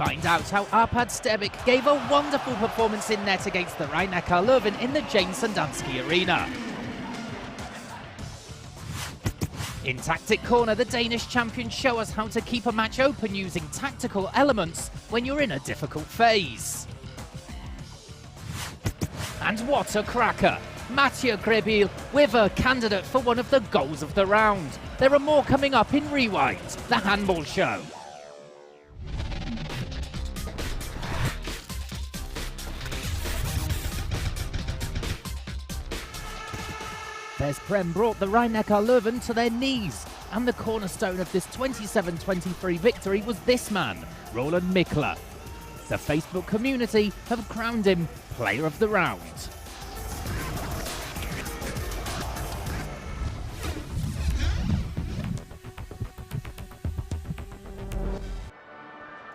find out how Arpad Stebic gave a wonderful performance in net against the Rhein-Neckar Löwen in the Jane Sandanski Arena. In Tactic Corner, the Danish champions show us how to keep a match open using tactical elements when you're in a difficult phase. And what a cracker! Mathieu Grebil with a candidate for one of the goals of the round. There are more coming up in Rewind, the handball show. Prem brought the Rhein-Neckar Löwen to their knees, and the cornerstone of this 27-23 victory was this man, Roland Mikler. The Facebook community have crowned him Player of the Round.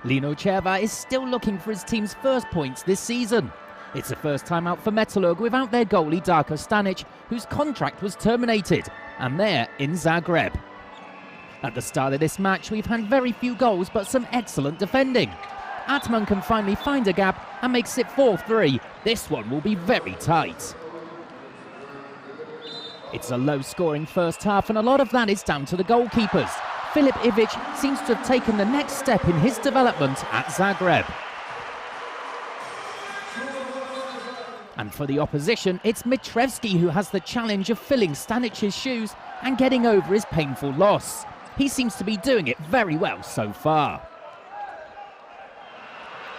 Lino Cerva is still looking for his team's first points this season. It's the first time out for Metalurg without their goalie Darko Stanic, whose contract was terminated, and they're in Zagreb. At the start of this match, we've had very few goals but some excellent defending. Atman can finally find a gap and makes it 4-3. This one will be very tight. It's a low-scoring first half, and a lot of that is down to the goalkeepers. Filip Ivic seems to have taken the next step in his development at Zagreb. And for the opposition, it's Mitrevski who has the challenge of filling Stanic's shoes and getting over his painful loss. He seems to be doing it very well so far.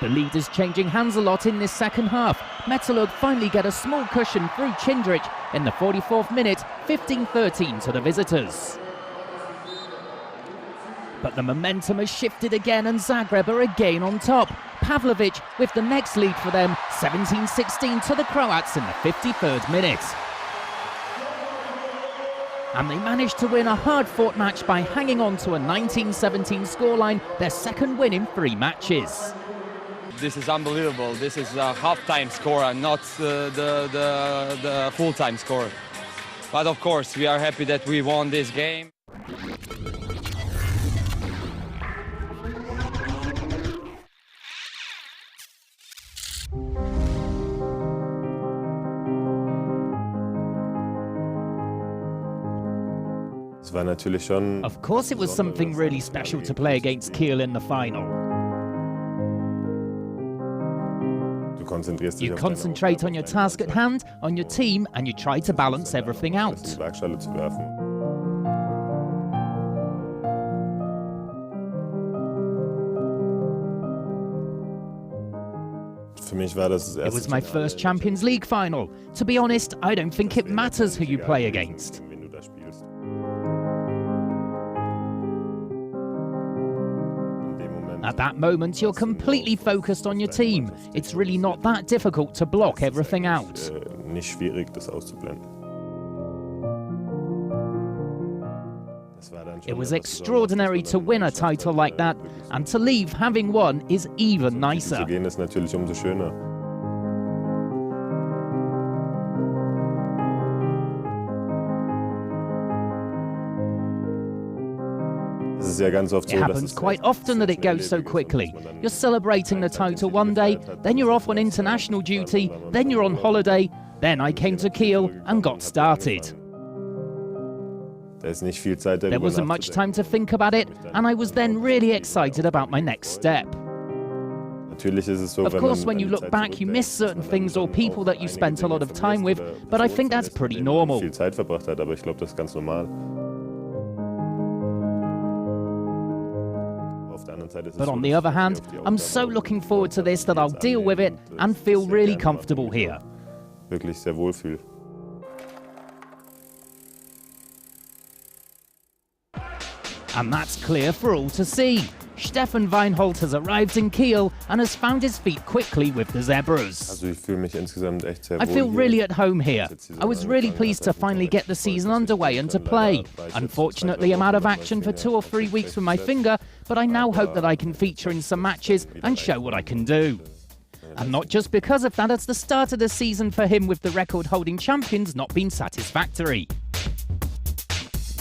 The lead is changing hands a lot in this second half. Metalurg finally get a small cushion through Cindric in the 44th minute, 15-13 to the visitors. But the momentum has shifted again and Zagreb are again on top. Pavlovic with the next lead for them, 17-16 to the Croats in the 53rd minute. And they managed to win a hard-fought match by hanging on to a 19-17 scoreline, their second win in 3 matches. This is unbelievable. This is a half-time score and not the full-time score. But of course, we are happy that we won this game. Of course it was something really special to play against Kiel in the final. You concentrate on your task at hand, on your team, and you try to balance everything out. It was my first Champions League final. To be honest, I don't think it matters who you play against. At that moment, you're completely focused on your team. It's really not that difficult to block everything out. It was extraordinary to win a title like that, and to leave having won is even nicer. It happens quite often that it goes so quickly. You're celebrating the title one day, then you're off on international duty, then you're on holiday, then I came to Kiel and got started. There wasn't much time to think about it, and I was then really excited about my next step. Of course, when you look back, you miss certain things or people that you spent a lot of time with, but I think that's pretty normal. But on the other hand, I'm so looking forward to this that I'll deal with it and feel really comfortable here. And that's clear for all to see. Stefan Weinhold has arrived in Kiel and has found his feet quickly with the Zebras. I feel really at home here. I was really pleased to finally get the season underway and to play. Unfortunately, I'm out of action for 2 or 3 weeks with my finger, but I now hope that I can feature in some matches and show what I can do. And not just because of that, it's the start of the season for him with the record-holding champions not been satisfactory.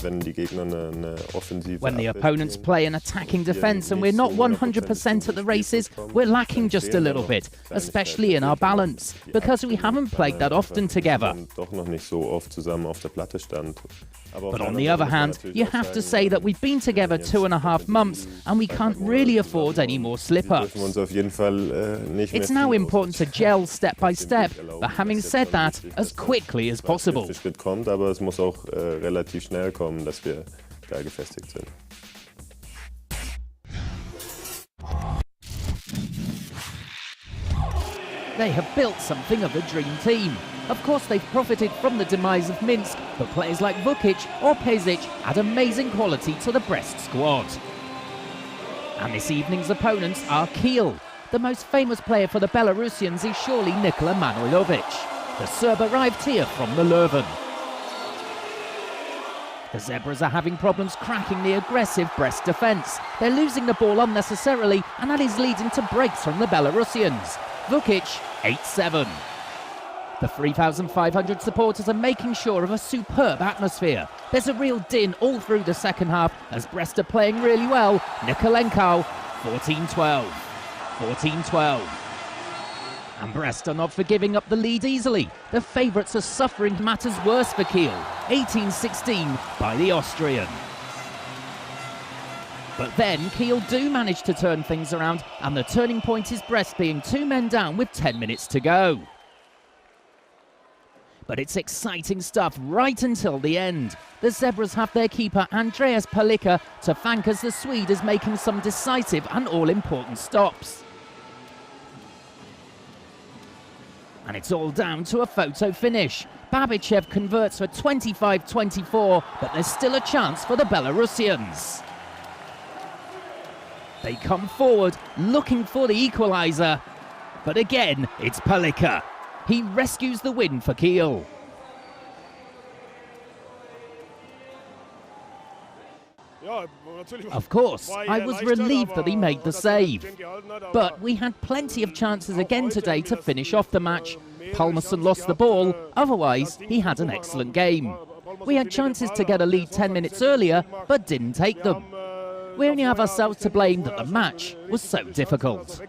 When the opponents play an attacking defense and we're not 100% at the races, we're lacking just a little bit, especially in our balance, because we haven't played that often together. But on the other hand, you have to say that we've been together 2.5 months and we can't really afford any more slip-ups. It's now important to gel step by step, but having said that, as quickly as possible. They have built something of a dream team. Of course, they've profited from the demise of Minsk, but players like Vukic or Pezic add amazing quality to the Brest squad. And this evening's opponents are Kiel. The most famous player for the Belarusians is surely Nikola Manojlovic. The Serb arrived here from the Leuven. The Zebras are having problems cracking the aggressive Brest defence. They're losing the ball unnecessarily, and that is leading to breaks from the Belarusians. Vukic, 8-7. The 3,500 supporters are making sure of a superb atmosphere. There's a real din all through the second half as Brest are playing really well. Nikolenko, 14-12. 14-12. And Brest are not for giving up the lead easily. The favourites are suffering matters worse for Kiel, 18-16 by the Austrian. But then Kiel do manage to turn things around, and the turning point is Brest being 2 men down with 10 minutes to go. But it's exciting stuff right until the end. The Zebras have their keeper Andreas Palika to thank as the Swede is making some decisive and all-important stops. And it's all down to a photo finish. Babichev converts for 25-24, but there's still a chance for the Belarusians. They come forward looking for the equaliser, but again it's Palika. He rescues the win for Kiel. Of course, I was relieved that he made the save. But we had plenty of chances again today to finish off the match. Palmerson lost the ball, otherwise he had an excellent game. We had chances to get a lead 10 minutes earlier, but didn't take them. We only have ourselves to blame that the match was so difficult.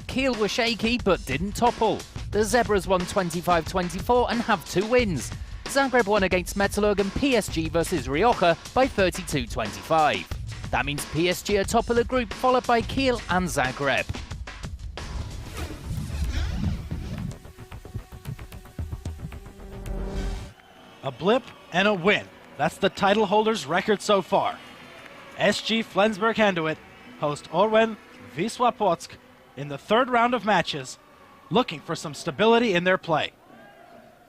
Kiel were shaky but didn't topple. The Zebras won 25-24 and have 2 wins. Zagreb won against Metalurg and PSG versus Rioja by 32-25. That means PSG are top of the group, followed by Kiel and Zagreb. A blip and a win. That's the title holder's record so far. SG Flensburg-Handewitt host Orlen Wisła Płock in the 3rd round of matches, looking for some stability in their play.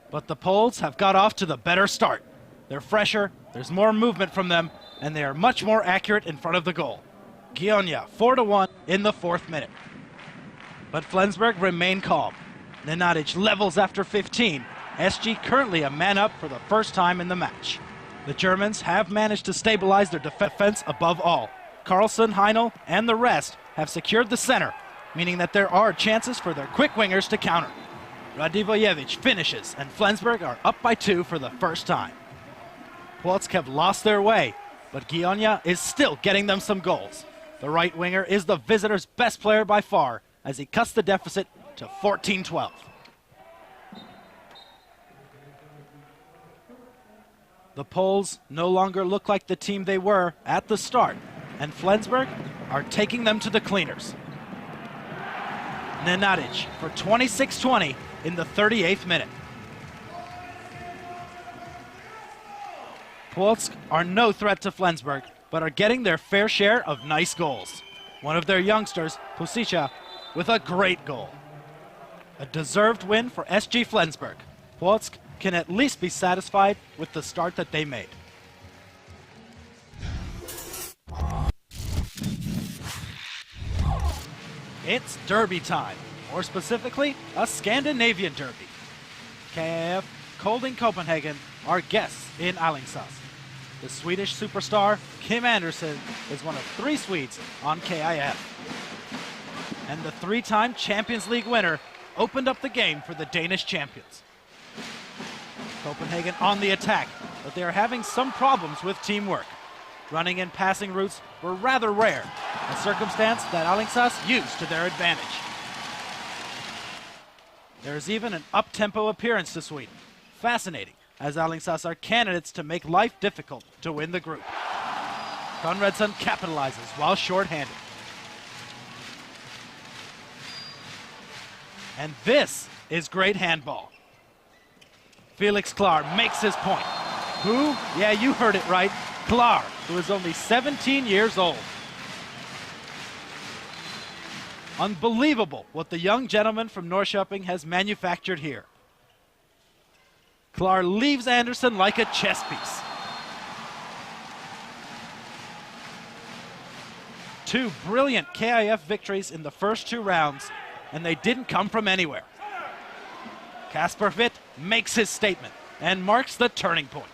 But the Poles have got off to the better start. They're fresher, there's more movement from them, and they are much more accurate in front of the goal. Gionia 4-1 in the 4th minute. But Flensburg remain calm. Nenadic levels after 15. SG currently a man up for the first time in the match. The Germans have managed to stabilize their defense above all. Carlson, Heinl, and the rest have secured the center, meaning that there are chances for their quick wingers to counter. Radivojevic finishes, and Flensburg are up by 2 for the first time. Płock have lost their way, but Gionia is still getting them some goals. The right winger is the visitors' best player by far, as he cuts the deficit to 14-12. The Poles no longer look like the team they were at the start, and Flensburg are taking them to the cleaners. Nenadic for 26-20 in the 38th minute. Płock are no threat to Flensburg, but are getting their fair share of nice goals. One of their youngsters, Pusica, with a great goal. A deserved win for SG Flensburg. Płock can at least be satisfied with the start that they made. It's derby time, or specifically, a Scandinavian derby. KIF, Kolding Copenhagen are guests in Alingsås. The Swedish superstar, Kim Andersson, is one of 3 Swedes on KIF. And the 3-time Champions League winner, opened up the game for the Danish champions. Copenhagen on the attack, but they are having some problems with teamwork. Running and passing routes were rather rare, a circumstance that Alingsås used to their advantage. There is even an up-tempo appearance to Sweden. Fascinating, as Alingsås are candidates to make life difficult to win the group. Conradsson capitalizes while short-handed. And this is great handball. Felix Klar makes his point. Who? Yeah, you heard it right. Klar, who is only 17 years old. Unbelievable what the young gentleman from Norrköping has manufactured here. Klar leaves Andersson like a chess piece. Two brilliant KIF victories in the first two rounds, and they didn't come from anywhere. Kasper Hvidt makes his statement and marks the turning point.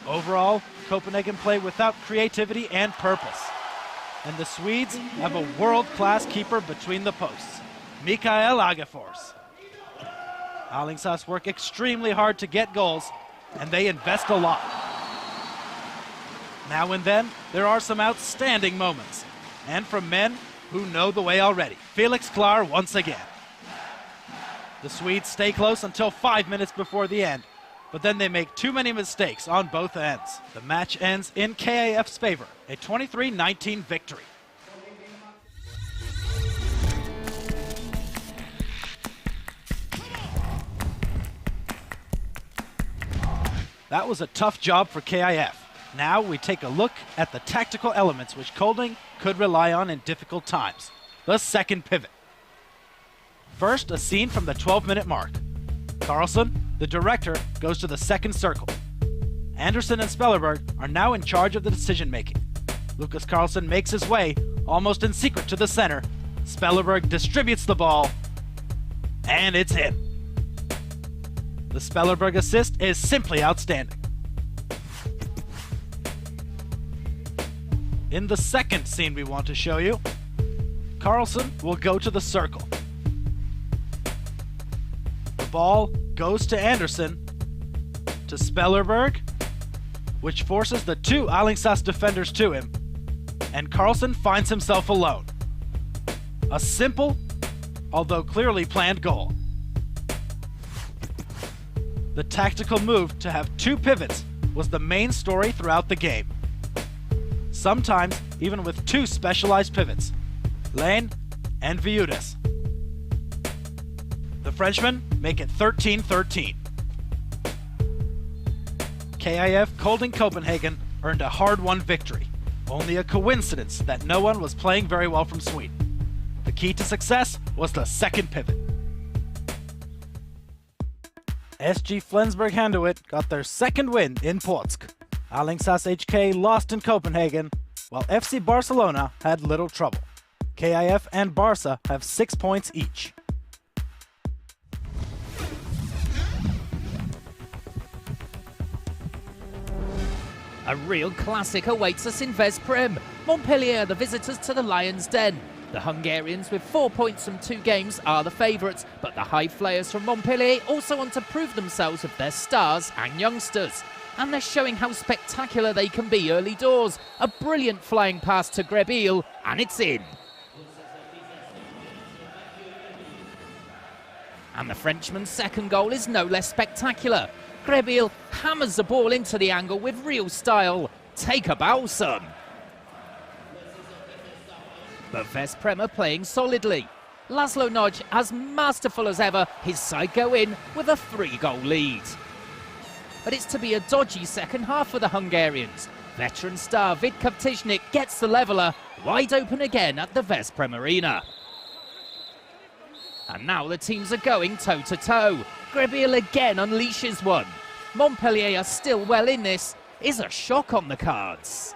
Overall, Copenhagen play without creativity and purpose. And the Swedes have a world-class keeper between the posts, Mikael Agefors. Alingsås work extremely hard to get goals, and they invest a lot. Now and then, there are some outstanding moments, and from men who know the way already. Felix Klar once again. The Swedes stay close until 5 minutes before the end, but then they make too many mistakes on both ends. The match ends in KIF's favor, a 23-19 victory. That was a tough job for KIF. Now we take a look at the tactical elements which Kolding could rely on in difficult times. The second pivot. First, a scene from the 12-minute mark. Carlson, the director, goes to the second circle. Andersson and Spellerberg are now in charge of the decision-making. Lucas Carlson makes his way, almost in secret, to the center. Spellerberg distributes the ball, and it's in. The Spellerberg assist is simply outstanding. In the second scene we want to show you, Carlson will go to the circle. The ball goes to Andersson, to Spellerberg, which forces the two Alingsås defenders to him, and Carlson finds himself alone. A simple, although clearly planned goal. The tactical move to have two pivots was the main story throughout the game. Sometimes even with two specialized pivots, Lane and Viudas. The Frenchmen make it 13-13. KIF Kolding Copenhagen earned a hard-won victory. Only a coincidence that no one was playing very well from Sweden. The key to success was the second pivot. SG Flensburg-Handewitt got their second win in Płock. Alingsås HK lost in Copenhagen, while FC Barcelona had little trouble. KIF and Barca have 6 points each. A real classic awaits us in Veszprém. Montpellier are the visitors to the Lions' Den. The Hungarians, with 4 points from 2 games, are the favourites, but the high flyers from Montpellier also want to prove themselves with their stars and youngsters. And they're showing how spectacular they can be early doors. A brilliant flying pass to Grebil, and it's in. And the Frenchman's second goal is no less spectacular. Grebil hammers the ball into the angle with real style. Take a bow, son. But Veszprém are playing solidly. Laszlo Nagy, as masterful as ever, his side go in with a 3-goal lead. But it's to be a dodgy second half for the Hungarians. Veteran star Vitka Ptishnik gets the leveller, wide open again at the Veszprém Arena. And now the teams are going toe-to-toe. Grebil again unleashes one. Montpellier are still well in this. Is a shock on the cards?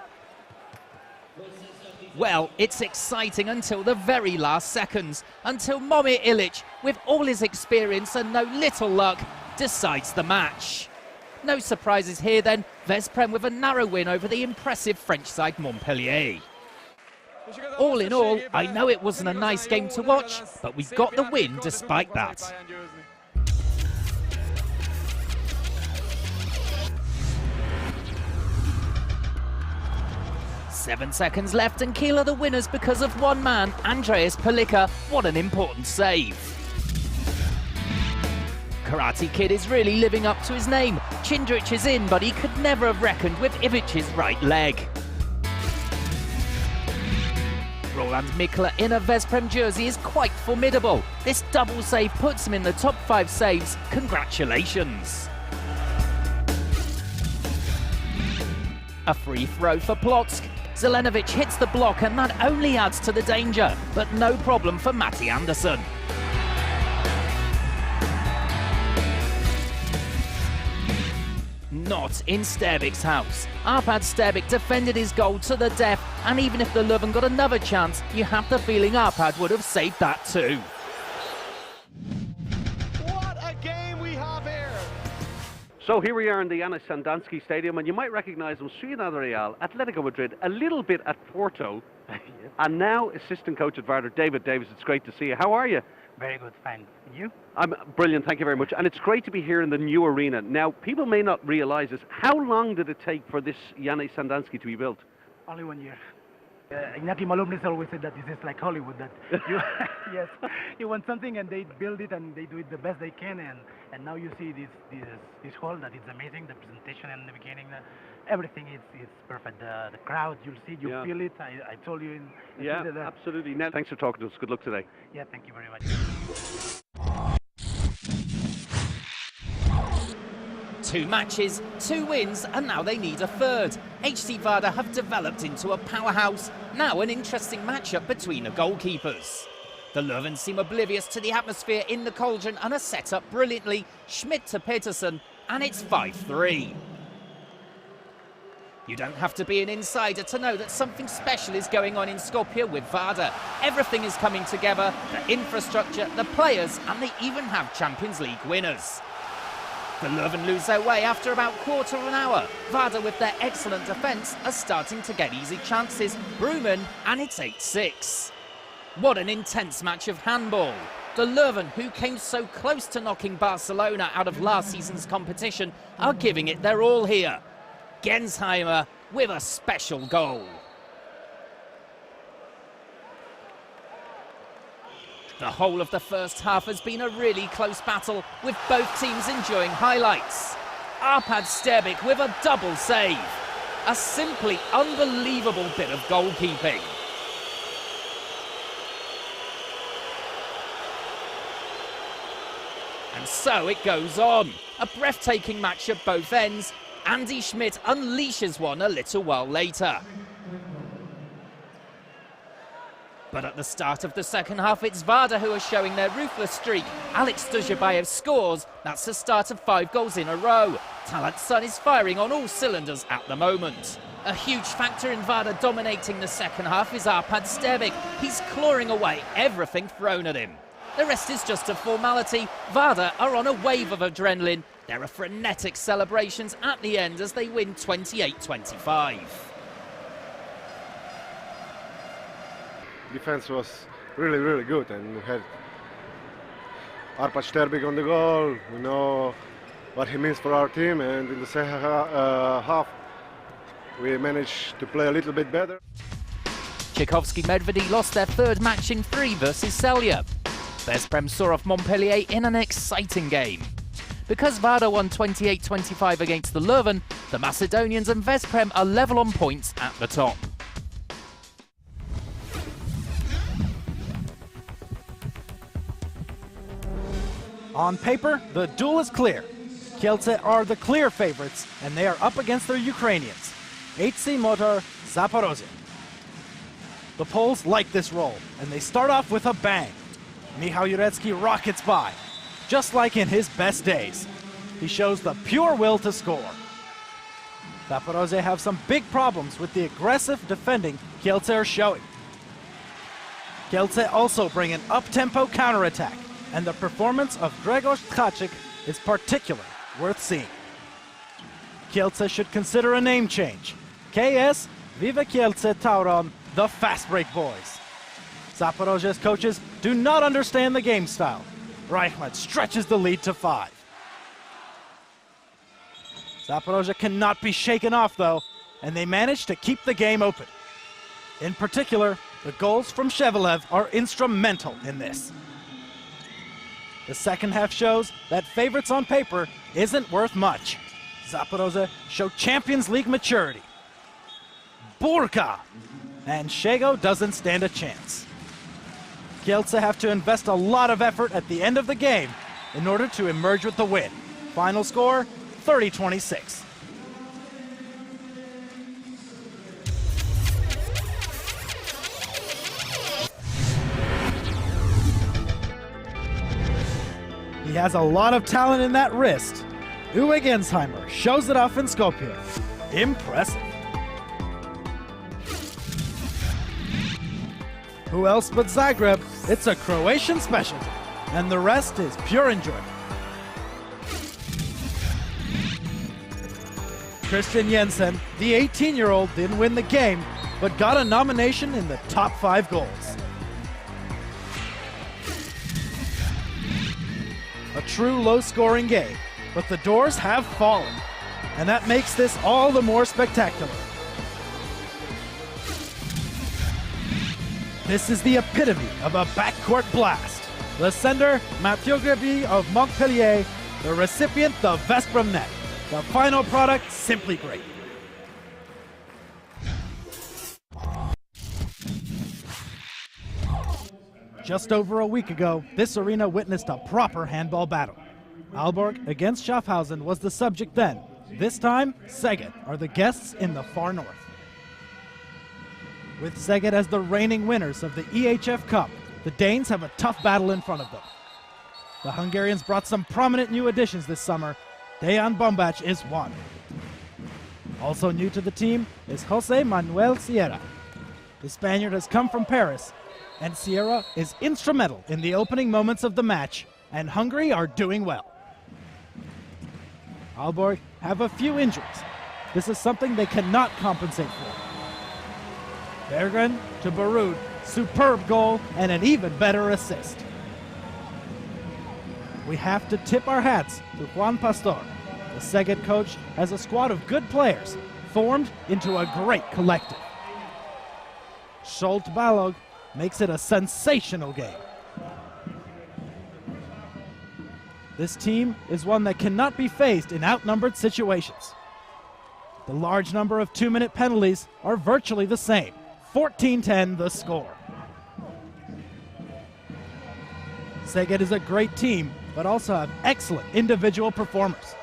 Well, it's exciting until the very last seconds, until Momir Ilic, with all his experience and no little luck, decides the match. No surprises here then, Veszprém with a narrow win over the impressive French side Montpellier. All in all, I know it wasn't a nice game to watch, but we got the win despite that. 7 seconds left and Kiel are the winners because of one man, Andreas Palika. What an important save. Karate Kid is really living up to his name. Cindric is in, but he could never have reckoned with Ivic's right leg. Roland Mikla in a Vesprem jersey is quite formidable. This double save puts him in the top 5 saves. Congratulations. A free throw for Plotsk. Zelenovic hits the block and that only adds to the danger, but no problem for Matti Andersson. Not in Sterbik's house. Arpad Sterbik defended his goal to the death, and even if the Leuven got another chance, you have the feeling Arpad would have saved that too. What a game we have here! So here we are in the Yanis Sandanski Stadium, and you might recognise them: Ciudad Real, Atletico Madrid, a little bit at Porto, and now assistant coach at Varder, David Davis. It's great to see you. How are you? Very good, fine. You? I'm brilliant, thank you very much. And it's great to be here in the new arena. Now, people may not realise this. How long did it take for this Yanis Sandanski to be built? Only 1 year. Iñaki Malumnis always said that this is like Hollywood, that you, yes, you want something and they build it and they do it the best they can, and now you see this hall that is amazing, the presentation in the beginning, everything is perfect. The crowd, you'll see, you feel it. I told you in yeah, absolutely. Now, thanks for talking to us. Good luck today. Yeah, thank you very much. 2 matches, 2 wins, and now they need a third. HC Varda have developed into a powerhouse. Now an interesting matchup between the goalkeepers. The Leuven seem oblivious to the atmosphere in the cauldron and are set up brilliantly. Schmidt to Peterson, and it's 5-3. You don't have to be an insider to know that something special is going on in Skopje with Varda. Everything is coming together, the infrastructure, the players, and they even have Champions League winners. The Leuven lose their way after about quarter of an hour. Varda, with their excellent defence, are starting to get easy chances. Broomen, and it's 8-6. What an intense match of handball. The Leuven, who came so close to knocking Barcelona out of last season's competition, are giving it their all here. Gensheimer with a special goal. The whole of the first half has been a really close battle, with both teams enjoying highlights. Arpad Sterbik with a double save. A simply unbelievable bit of goalkeeping. And so it goes on. A breathtaking match at both ends. Andy Schmidt unleashes one a little while later. But at the start of the second half, it's Varda who are showing their ruthless streak. Alex Duzhabayev scores. That's the start of 5 goals in a row. Talat Sun is firing on all cylinders at the moment. A huge factor in Varda dominating the second half is Arpad Sterbik. He's clawing away everything thrown at him. The rest is just a formality. Varda are on a wave of adrenaline. There are frenetic celebrations at the end as they win 28-25. Defense was really, really good, and we had Arpad Sterbik on the goal. We know what he means for our team, and in the second half we managed to play a little bit better. Tchaikovsky Medvedi lost their third match in 3 versus Celje. Vesprem saw off Montpellier in an exciting game. Because Varda won 28-25 against the Leuven, the Macedonians and Vesprem are level on points at the top. On paper, the duel is clear. Kielce are the clear favorites, and they are up against their Ukrainians, HC Motor Zaporozhye. The Poles like this role, and they start off with a bang. Michał Jurecki rockets by, just like in his best days. He shows the pure will to score. Zaporozhye have some big problems with the aggressive defending Kielce are showing. Kielce also bring an up-tempo counterattack, and the performance of Grzegorz Tkaczyk is particularly worth seeing. Kielce should consider a name change. KS Vive Kielce Tauron the fast break boys. Zaporozhye's coaches do not understand the game style. Reichmuth stretches the lead to 5. Zaporozhye cannot be shaken off though, and they manage to keep the game open. In particular, the goals from Shevelev are instrumental in this. The second half shows that favorites on paper isn't worth much. Zaporozhye show Champions League maturity. Burka! And Szego doesn't stand a chance. Kielce have to invest a lot of effort at the end of the game in order to emerge with the win. Final score, 30-26. He has a lot of talent in that wrist. Uwe Gensheimer shows it off in Skopje. Impressive. Who else but Zagreb? It's a Croatian specialty, and the rest is pure enjoyment. Christian Jensen, the 18-year-old, didn't win the game, but got a nomination in the top 5 goals. A true low-scoring game, but the doors have fallen, and that makes this all the more spectacular. This is the epitome of a backcourt blast. The sender, Mathieu Greby of Montpellier, the recipient, the Veszprém net. The final product, simply great. Just over a week ago, this arena witnessed a proper handball battle. Aalborg against Schaffhausen was the subject then. This time, Szeged are the guests in the far north. With Szeged as the reigning winners of the EHF Cup, the Danes have a tough battle in front of them. The Hungarians brought some prominent new additions this summer. Dejan Bombac is one. Also new to the team is Jose Manuel Sierra. The Spaniard has come from Paris, and Sierra is instrumental in the opening moments of the match, and Hungary are doing well. Aalborg have a few injuries. This is something they cannot compensate for. Berggren to Barud, superb goal and an even better assist. We have to tip our hats to Juan Pastor. The Szeged coach has a squad of good players formed into a great collective. Scholt Balog makes it a sensational game. This team is one that cannot be faced in outnumbered situations. The large number of 2-minute penalties are virtually the same. 14-10 the score. Szeged is a great team, but also have excellent individual performers.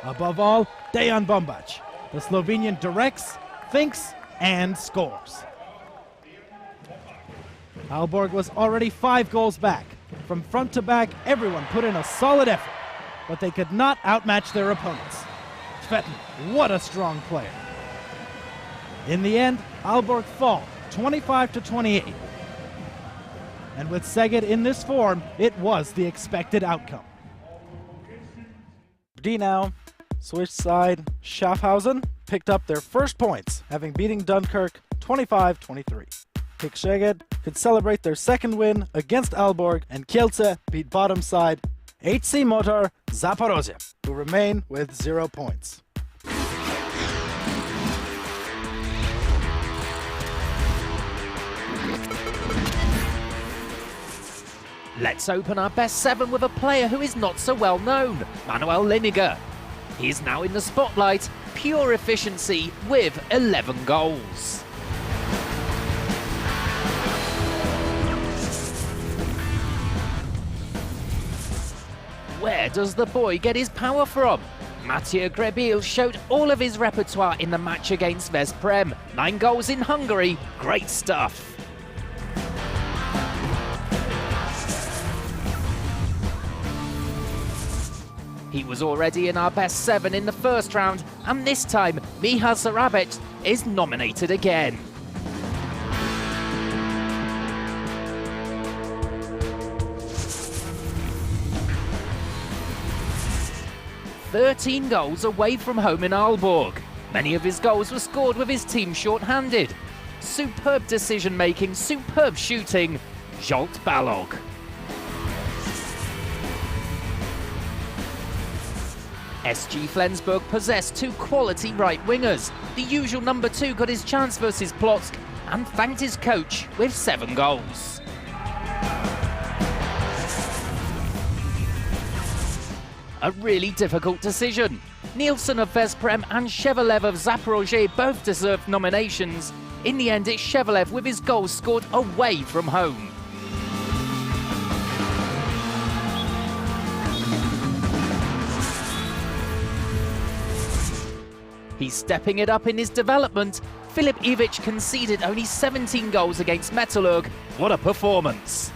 Above all, Dejan Bombac. The Slovenian directs, thinks, and scores. Aalborg was already 5 goals back. From front to back, everyone put in a solid effort, but they could not outmatch their opponents. Tvetten, what a strong player. In the end, Aalborg fall 25-28. And with Szeged in this form, it was the expected outcome. D now, switch side, Schaffhausen picked up their first points, having beaten Dunkirk 25-23. Kick Szeged could celebrate their second win against Aalborg, and Kielce beat bottom side HC Motor Zaporozhye, who remain with 0 points. Let's open our best 7 with a player who is not so well known, Manuel Liniger. He's now in the spotlight, pure efficiency with 11 goals. Where does the boy get his power from? Mathieu Greby showed all of his repertoire in the match against Veszprém. 9 goals in Hungary, great stuff. He was already in our best 7 in the first round, and this time Michal Sarabec is nominated again. "13 goals away from home in Aalborg. Many of his goals were scored with his team short-handed. superb decision-making, superb shooting, Zsolt Balog. SG Flensburg possessed two quality right wingers. The usual number 2 got his chance versus Plotzk and thanked his coach with 7 goals. A really difficult decision. Nielsen of Veszprém and Shevelev of Zaporozhye both deserved nominations. In the end, it's Shevelev with his goals scored away from home. He's stepping it up in his development. Filip Ivic conceded only 17 goals against Metalurg. What a performance!